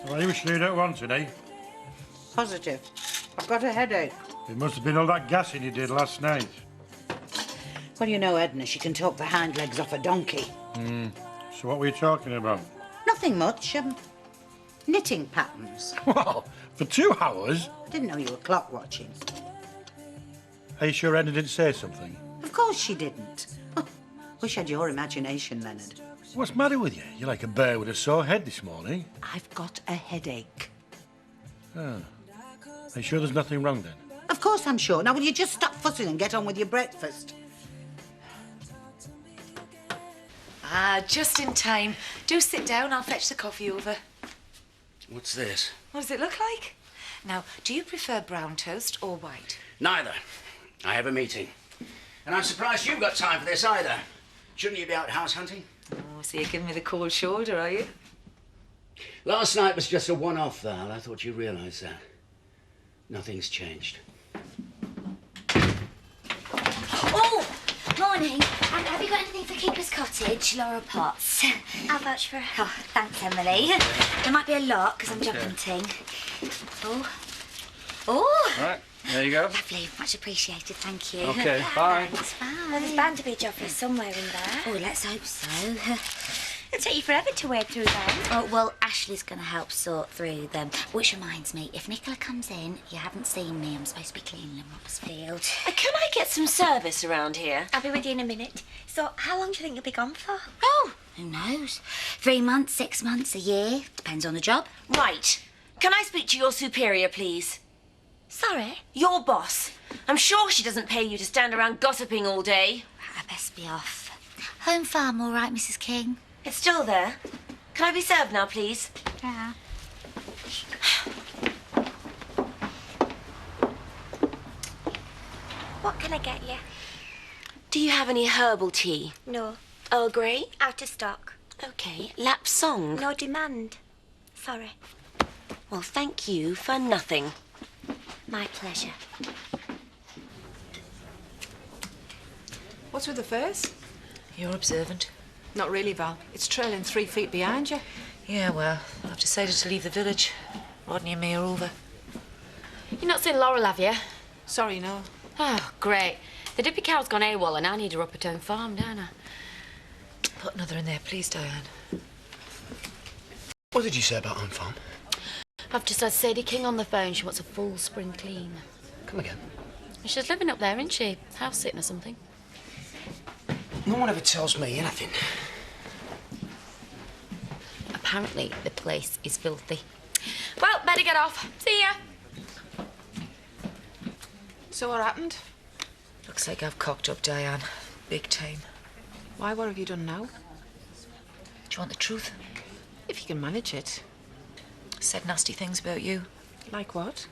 Well, you sure you don't want any? Positive. I've got a headache. It must have been all that gassing you did last night. Well, you know Edna, she can talk the hind legs off a donkey. So what were you talking about? Nothing much. Knitting patterns. Well, for 2 hours? I didn't know you were clock watching. Are you sure Edna didn't say something? Of course she didn't. Wish I had your imagination, Leonard. What's the matter with you? You're like a bear with a sore head this morning. I've got a headache. Are you sure there's nothing wrong then? Of course I'm sure. Now, will you just stop fussing and get on with your breakfast? Ah, just in time. Do sit down, I'll fetch the coffee over. What's this? What does it look like? Now, do you prefer brown toast or white? Neither. I have a meeting. And I'm surprised you've got time for this either. Shouldn't you be out house hunting? Oh, so you're giving me the cold shoulder, are you? Last night was just a one-off, Val. I thought you realised that. Nothing's changed. Oh, morning. Have you got anything for Keeper's Cottage, Laura Potts? I'll vouch for her. Oh, thanks, Emily. There might be a lot, because I'm job hunting. Oh. Oh! Right, there you go. Lovely, much appreciated, thank you. Okay, bye. Thanks, bye. Well, there's bound to be a job for us somewhere in there. Oh, let's hope so. It'll take you forever to wade through them. Oh, well, Ashley's going to help sort through them. Which reminds me, if Nicola comes in, you haven't seen me. I'm supposed to be cleaning Robsfield. Can I get some service around here? I'll be with you in a minute. So, how long do you think you'll be gone for? Oh, Who knows? 3 months, 6 months, a year. Depends on the job. right. Can I speak to your superior, please? Sorry? Your boss. I'm sure she doesn't pay you to stand around gossiping all day. I best be off. Home farm, all right, Mrs. King? It's still there. Can I be served now, please? Yeah. What can I get you? Do you have any herbal tea? No. Earl Grey? Out of stock. Okay. Lap song? No demand. Sorry. Well, thank you for nothing. My pleasure. What's with the face? You're observant. Not really, Val. It's trailing 3 feet behind you. Yeah, well, I've decided to leave the village. Rodney and me are over. You've not seen Laurel, have you? Sorry, no. Oh, great. The dippy cow's gone AWOL and I need her up at home farm, don't I? Put another in there, please, Diane. What did you say about Home Farm? I've just had Sadie King on the phone. She wants a full spring clean. Come again. She's living up there, isn't she? House sitting or something. No one ever tells me anything. Apparently, the place is filthy. Well, better get off. See ya. So what happened? Looks like I've cocked up, Diane. Big time. Why, what have you done now? Do you want the truth? If you can manage it. Said nasty things about you. Like what?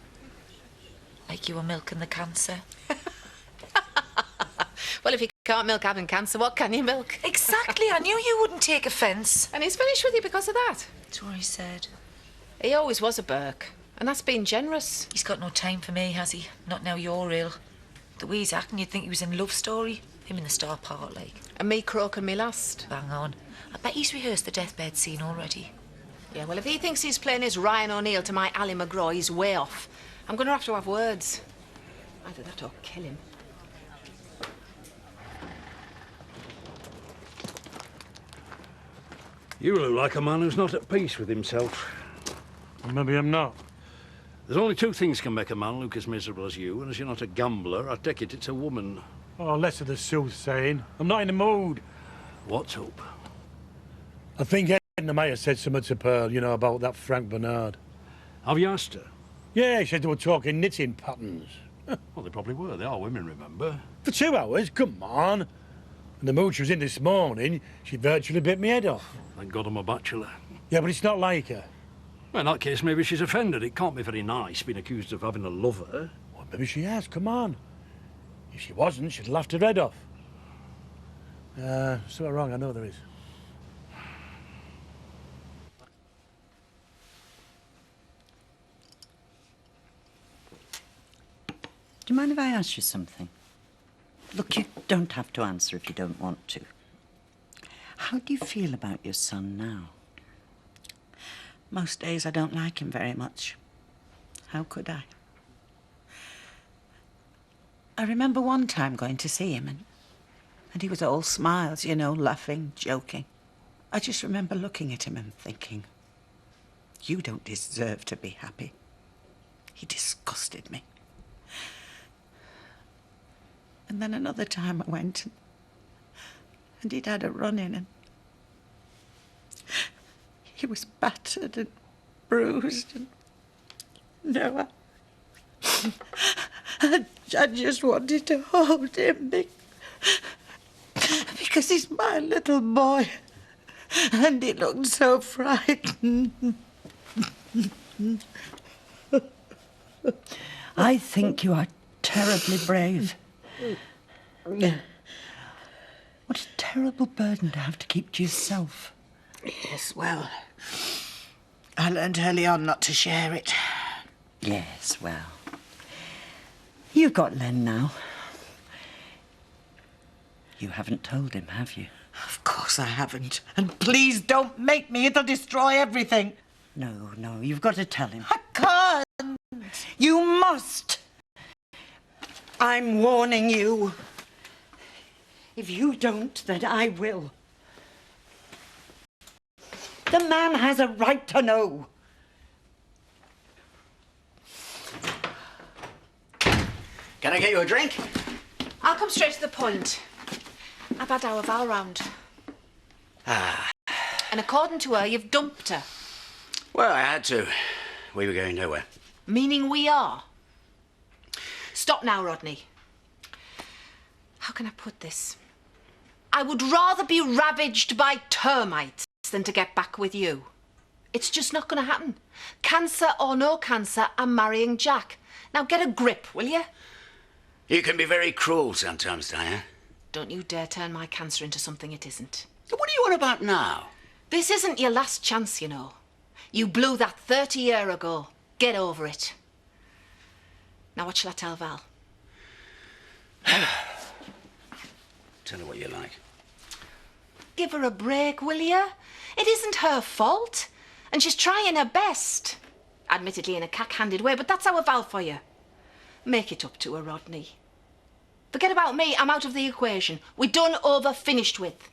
Like you were milking the cancer. Well, if you can't milk having cancer, what can you milk? Exactly. I knew you wouldn't take offence. And he's finished with you because of that. That's what he said. He always was a Burke. And that's being generous. He's got no time for me, has he? Not now you're ill. The way he's acting, you'd think he was in Love Story. Him in the star part, like. And me croaking me last. Bang on. I bet he's rehearsed the deathbed scene already. Yeah, well, if he thinks he's playing his Ryan O'Neill to my Ally McGraw, he's way off. I'm going to have words. Either that or kill him. You look like a man who's not at peace with himself. Well, maybe I'm not. There's only 2 things can make a man look as miserable as you, and as you're not a gambler, I take it it's a woman. Oh, less of the soothsaying. I'm not in the mood. What's up? I think Edna may have said something to Pearl, you know, about that Frank Bernard. Have you asked her? Yeah, she said they were talking knitting patterns. Well, they probably were. They are women, remember? For 2 hours? Come on. And the mood she was in this morning, she virtually bit me head off. Thank God I'm a bachelor. Yeah, but it's not like her. Well, in that case, maybe she's offended. It can't be very nice being accused of having a lover. Well, maybe she has. Come on. If she wasn't, she'd laughed her head off. Something wrong, I know there is. Do you mind if I ask you something? Look, you don't have to answer if you don't want to. How do you feel about your son now? Most days I don't like him very much. How could I? I remember one time going to see him and he was all smiles, you know, laughing, joking. I just remember looking at him and thinking, you don't deserve to be happy. He disgusted me. And then another time I went and he'd had a run-in and he was battered and bruised and no, I just wanted to hold him because he's my little boy and he looked so frightened. I think you are terribly brave. What a terrible burden to have to keep to yourself. Yes, well, I learned early on not to share it. Yes, well, you've got Len now. You haven't told him, have you? Of course I haven't. And please don't make me. It'll destroy everything. No, you've got to tell him. I can't. You must. I'm warning you. If you don't, then I will. The man has a right to know. Can I get you a drink? I'll come straight to the point. I've had our Val round. And according to her, you've dumped her. Well, I had to. We were going nowhere. Meaning we are. Stop now, Rodney. How can I put this? I would rather be ravaged by termites than to get back with you. It's just not going to happen. Cancer or no cancer, I'm marrying Jack. Now get a grip, will you? You can be very cruel sometimes, Diane. Don't you dare turn my cancer into something it isn't. What are you on about now? This isn't your last chance, you know. You blew that 30 years ago. Get over it. Now what shall I tell Val? Tell her what you like. Give her a break, will you? It isn't her fault. And she's trying her best. Admittedly in a cack-handed way, but that's our Val for you. Make it up to her, Rodney. Forget about me, I'm out of the equation. We're done, over, finished with.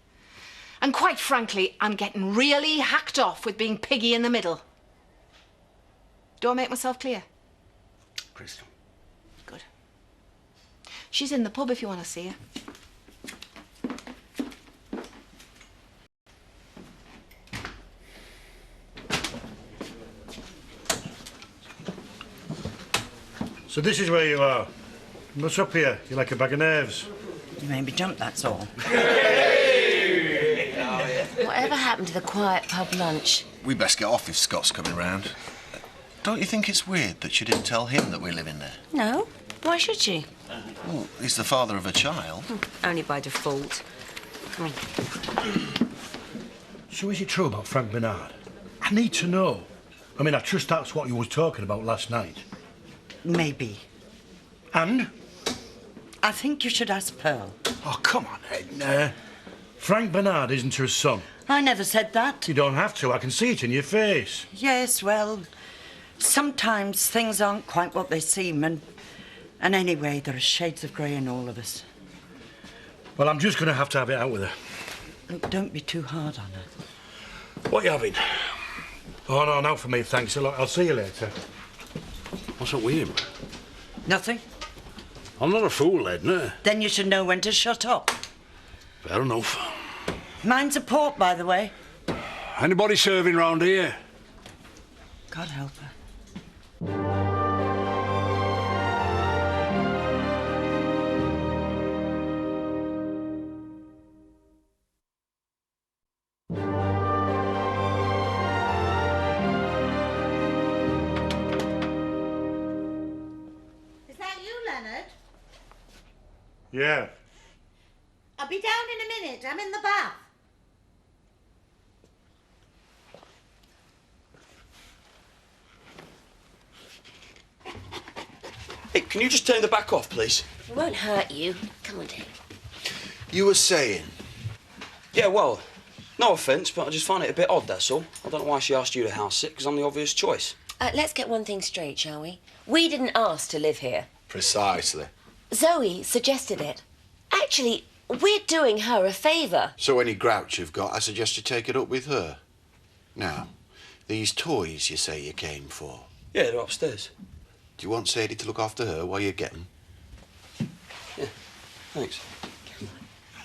And quite frankly, I'm getting really hacked off with being piggy in the middle. Do I make myself clear? Crystal. Good. She's in the pub if you want to see her. So this is where you are. What's up here? You're like a bag of nerves. You made me jump, that's all. Whatever happened to the quiet pub lunch? We best get off if Scott's coming round. Don't you think it's weird that you didn't tell him that we live in there? No. Why should she? Well, he's the father of a child. Only by default. Come in. So is it true about Frank Bernard? I need to know. I mean, I trust that's what you was talking about last night. Maybe. And? I think you should ask Pearl. Oh, come on, Edna. Frank Bernard isn't her son. I never said that. You don't have to. I can see it in your face. Yes, well, sometimes things aren't quite what they seem, and anyway, there are shades of grey in all of us. Well, I'm just going to have it out with her. Look, don't be too hard on her. What are you having? Oh, no, no for me, thanks a lot. I'll see you later. What's up with him? Nothing? I'm not a fool, Edna. Then you should know when to shut up. Fair enough. Mine's a port, by the way. Anybody serving round here? God help her. Is that you, Leonard? Yeah. I'll be down in a minute. I'm in the bath. Hey, can you just turn the back off, please? It won't hurt you. Come on, dear. You were saying? Yeah, well, no offence, but I just find it a bit odd, that's all. don't know why she asked you to house sit, because I'm the obvious choice. Let's get one thing straight, shall we? We didn't ask to live here. Precisely. Zoe suggested it. Actually, we're doing her a favour. So any grouch you've got, I suggest you take it up with her. Now, these toys you say you came for. Yeah, they're upstairs. Do you want Sadie to look after her while you get them? Yeah, thanks.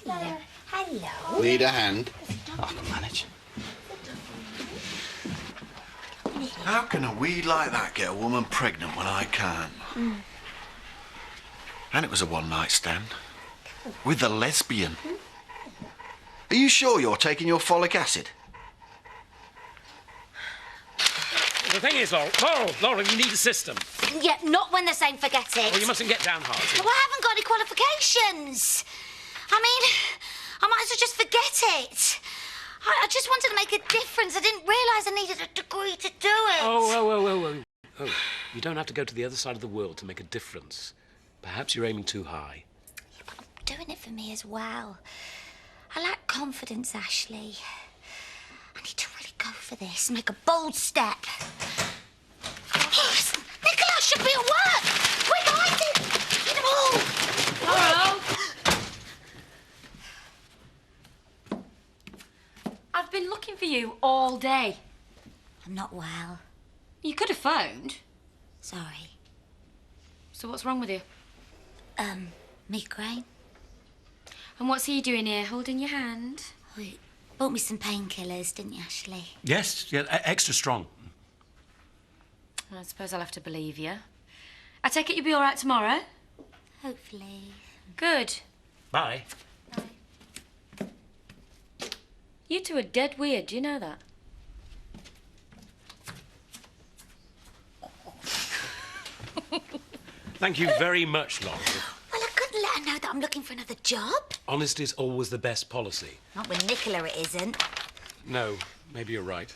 Hello. Hello. Need a hand? I can manage. How can a weed like that get a woman pregnant when I can't? And it was a one-night stand. With a lesbian. Are you sure you're taking your folic acid? The thing is, Laura, you need a system. Yeah, not when they're saying forget it. Well, you mustn't get downhearted. Well, I haven't got any qualifications. I mean, I might as well just forget it. I just wanted to make a difference. I didn't realise I needed a degree to do it. Oh, you don't have to go to the other side of the world to make a difference. Perhaps you're aiming too high. Yeah, but I'm doing it for me as well. I lack confidence, Ashley. I need to really go for this, make a bold step. Oh, Nicola should be at work. Quick, I did. Hello. I've been looking for you all day. I'm not well. You could have phoned. Sorry. So what's wrong with you? Migraine. And what's he doing here, holding your hand? Oh, you bought me some painkillers, didn't you, Ashley? Yes, yeah, extra strong. I suppose I'll have to believe you. I take it you'll be all right tomorrow? Hopefully. Good. Bye. You two are dead weird, do you know that? Thank you very much, Laura. Well, I couldn't let her know that I'm looking for another job. Honesty's always the best policy. Not with Nicola, it isn't. No, maybe you're right.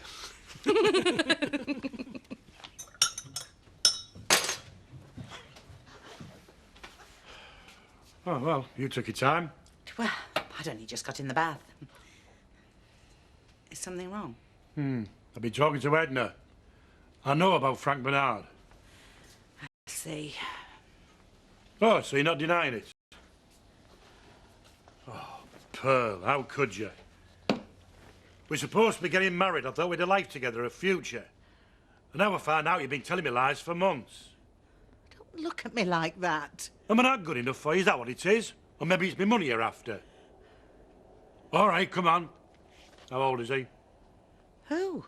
Oh, well, you took your time. Well, I'd only just got in the bath. Is something wrong? I've been talking to Edna. I know about Frank Bernard. I see. Oh, so you're not denying it? Oh, Pearl, how could you? We're supposed to be getting married. I thought we'd a life together, a future. And now I find out you've been telling me lies for months. Don't look at me like that. Am I not good enough for you? Is that what it is? Or maybe it's me money you're after. All right, come on. How old is he? Who?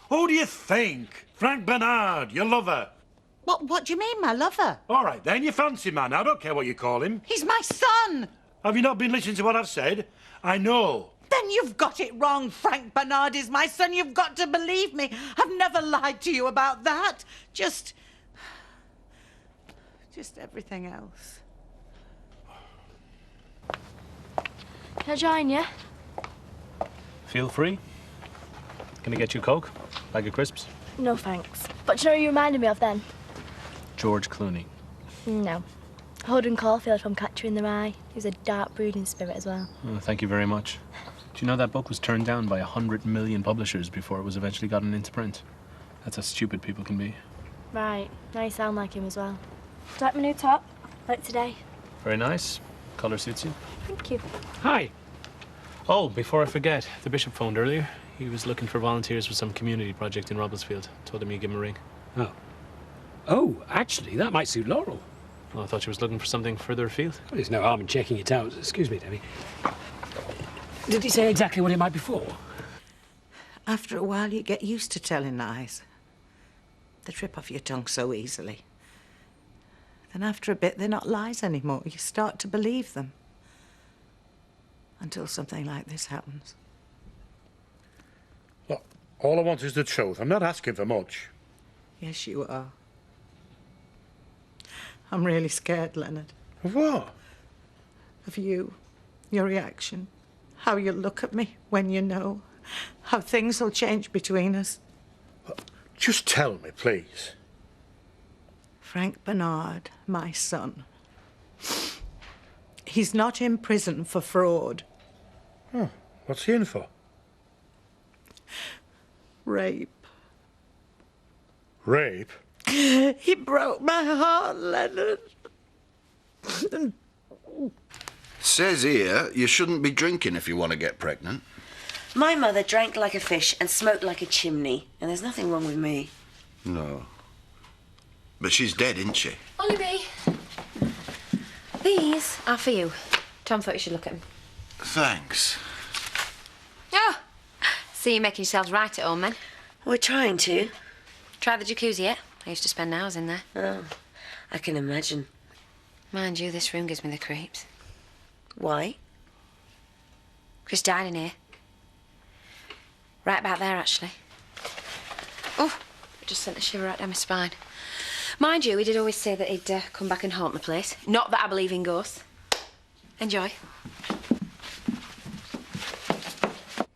Who do you think? Frank Bernard, your lover. What do you mean, my lover? All right, then, you fancy man. I don't care what you call him. He's my son! Have you not been listening to what I've said? I know. Then you've got it wrong. Frank Bernard is my son. You've got to believe me. I've never lied to you about that. Just everything else. Can I join you? Feel free. Can I get you a Coke? Bag of crisps? No, thanks. But do you know who you reminded me of then? George Clooney. No. Holden Caulfield from Catcher in the Rye. He was a dark brooding spirit as well. Oh, thank you very much. Do you know that book was turned down by 100 million publishers before it was eventually gotten into print? That's how stupid people can be. Right. Now you sound like him as well. Do you like my new top? Like today? Very nice. Colour suits you. Thank you. Hi. Oh, before I forget, the bishop phoned earlier. He was looking for volunteers for some community project in Robblesfield. Told him you'd give him a ring. Oh, actually, that might suit Laurel. Well, I thought she was looking for something further afield. Well, there's no harm in checking it out. Excuse me, Debbie. Did he say exactly what it might be for? After a while, you get used to telling lies. They trip off your tongue so easily. Then after a bit, they're not lies anymore. You start to believe them. Until something like this happens. Look, all I want is the truth. I'm not asking for much. Yes, you are. I'm really scared, Leonard. Of what? Of you. Your reaction. How you'll look at me when you know. How things will change between us. Just tell me, please. Frank Bernard, my son. He's not in prison for fraud. Oh, what's he in for? Rape. Rape? He broke my heart, Leonard. Says here you shouldn't be drinking if you want to get pregnant. My mother drank like a fish and smoked like a chimney, and there's nothing wrong with me. No. But she's dead, isn't she? Ollie B. These are for you. Tom thought you should look at them. Thanks. Oh, see you making yourselves right at home, then. We're trying to. Try the jacuzzi yet? I used to spend hours in there. Oh, I can imagine. Mind you, this room gives me the creeps. Why? Chris died in here. Right about there, actually. Oh, it just sent a shiver right down my spine. Mind you, he did always say that he'd come back and haunt the place. Not that I believe in ghosts. Enjoy.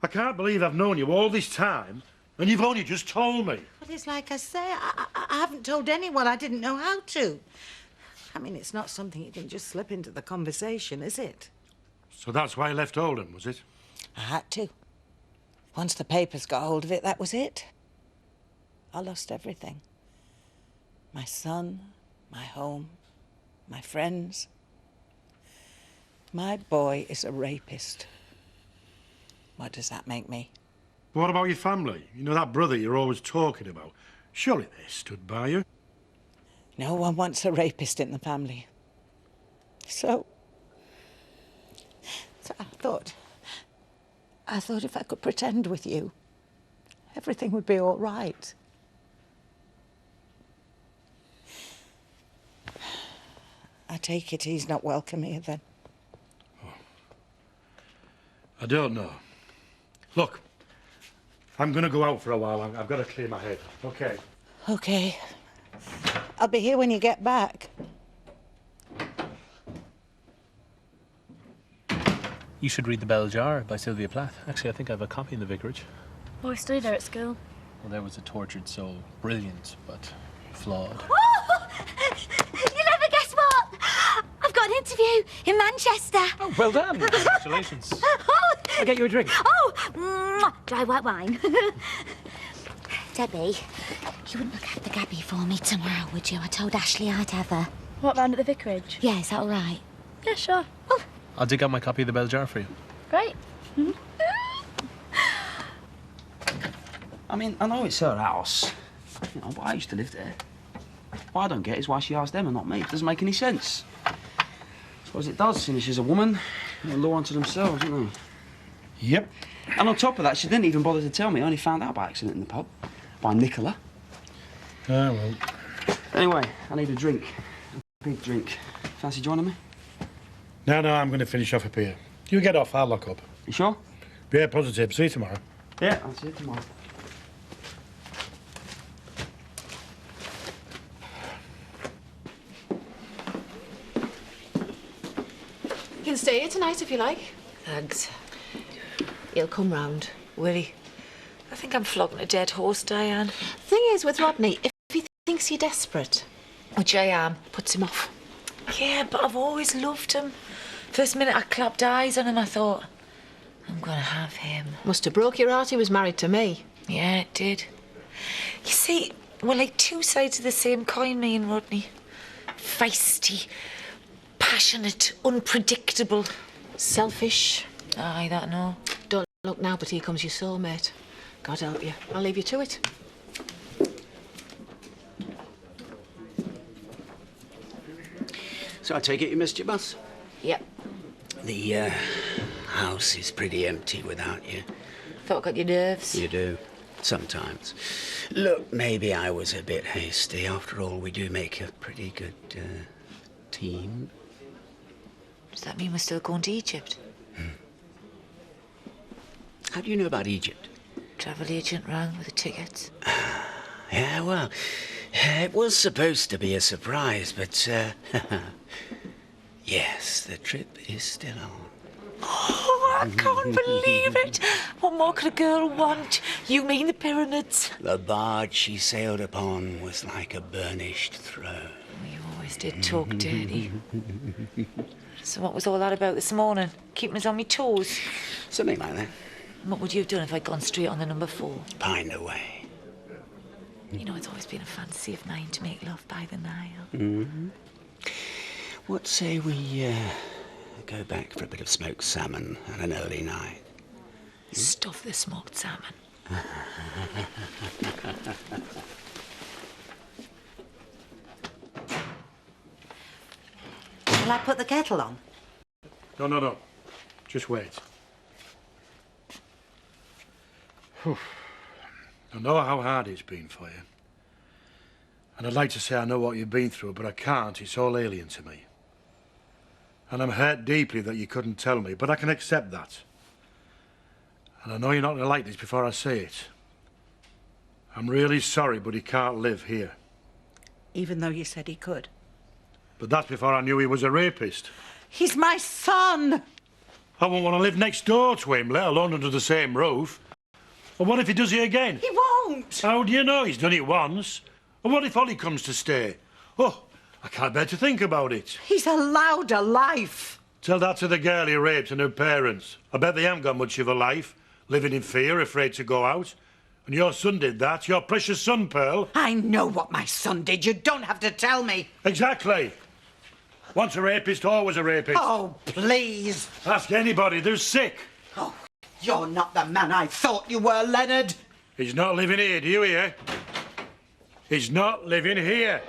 I can't believe I've known you all this time, and you've only just told me. But it's like I say, I haven't told anyone. I didn't know how to. I mean, it's not something you can just slip into the conversation, is it? So that's why you left Oldham, was it? I had to. Once the papers got hold of it, that was it. I lost everything. My son, my home, my friends. My boy is a rapist. What does that make me? What about your family? You know, that brother you're always talking about. Surely they stood by you. No one wants a rapist in the family. So I thought if I could pretend with you, everything would be all right. I take it he's not welcome here, then? Oh. I don't know. Look, I'm going to go out for a while. I've got to clear my head, OK? OK. I'll be here when you get back. You should read The Bell Jar by Sylvia Plath. Actually, I think I have a copy in the vicarage. Oh, I studied there at school. Well, there was a tortured soul. Brilliant, but flawed. Oh! You'll never guess what? I've got an interview in Manchester. Oh, well done. Congratulations. I'll get you a drink. Oh, dry white wine. Debbie, you wouldn't look after Gabby for me tomorrow, would you? I told Ashley I'd have her. What, round at the vicarage? Yeah, is that all right? Yeah, sure. I'll dig out my copy of The Bell Jar for you. Great. I mean, I know it's her house, you know, but I used to live there. What I don't get is why she asked them and not me. It doesn't make any sense. I suppose it does, seeing as she's a woman. They're law unto themselves, aren't they? Yep. And on top of that, she didn't even bother to tell me. I only found out by accident in the pub. By Nicola. Oh, well. Anyway, I need a drink. A big drink. Fancy joining me? No, I'm going to finish off up here. You get off, I'll lock up. You sure? Yeah, positive. See you tomorrow. Yeah, I'll see you tomorrow. You can stay here tonight if you like. Thanks. He'll come round. Will he? I think I'm flogging a dead horse, Diane. Thing is, with Rodney, if he thinks you're desperate, Which I am. puts him off. Yeah, but I've always loved him. First minute I clapped eyes on him, I thought, I'm gonna have him. Must have broke your heart he was married to me. Yeah, it did. You see, we're like two sides of the same coin, me and Rodney. Feisty, passionate, unpredictable. Selfish. Aye, that no. Don't look now, but here comes your soulmate. God help you. I'll leave you to it. So I take it you missed your bus? Yep. The house is pretty empty without you. Thought I got your nerves. You do. Sometimes. Look, maybe I was a bit hasty. After all, we do make a pretty good team. Does that mean we're still going to Egypt? How do you know about Egypt? Travel agent rang with the tickets. Yeah, well, it was supposed to be a surprise, but yes, the trip is still on. Oh, I can't believe it. What more could a girl want? You mean the pyramids? The barge she sailed upon was like a burnished throne. You always did talk dirty. So what was all that about this morning? Keeping us on my toes? Something like that. And what would you have done if I'd gone straight on the number 4? Pined away. You know, it's always been a fancy of mine to make love by the Nile. Mm-hmm. What say we go back for a bit of smoked salmon and an early night? Stuff the smoked salmon. Shall I put the kettle on? No. Just wait. I know how hard it's been for you. And I'd like to say I know what you've been through, but I can't. It's all alien to me. And I'm hurt deeply that you couldn't tell me, but I can accept that. And I know you're not going to like this before I say it. I'm really sorry, but he can't live here. Even though you said he could? But that's before I knew he was a rapist. He's my son! I won't want to live next door to him, let alone under the same roof. And what if he does it again? He won't! How do you know? He's done it once. And what if Ollie comes to stay? Oh, I can't bear to think about it. He's allowed a life. Tell that to the girl he raped and her parents. I bet they haven't got much of a life, living in fear, afraid to go out. And your son did that, your precious son, Pearl. I know what my son did. You don't have to tell me. Exactly. Once a rapist, always a rapist. Oh, please. Ask anybody, they're sick. Oh, you're not the man I thought you were, Leonard. He's not living here, do you hear? He's not living here.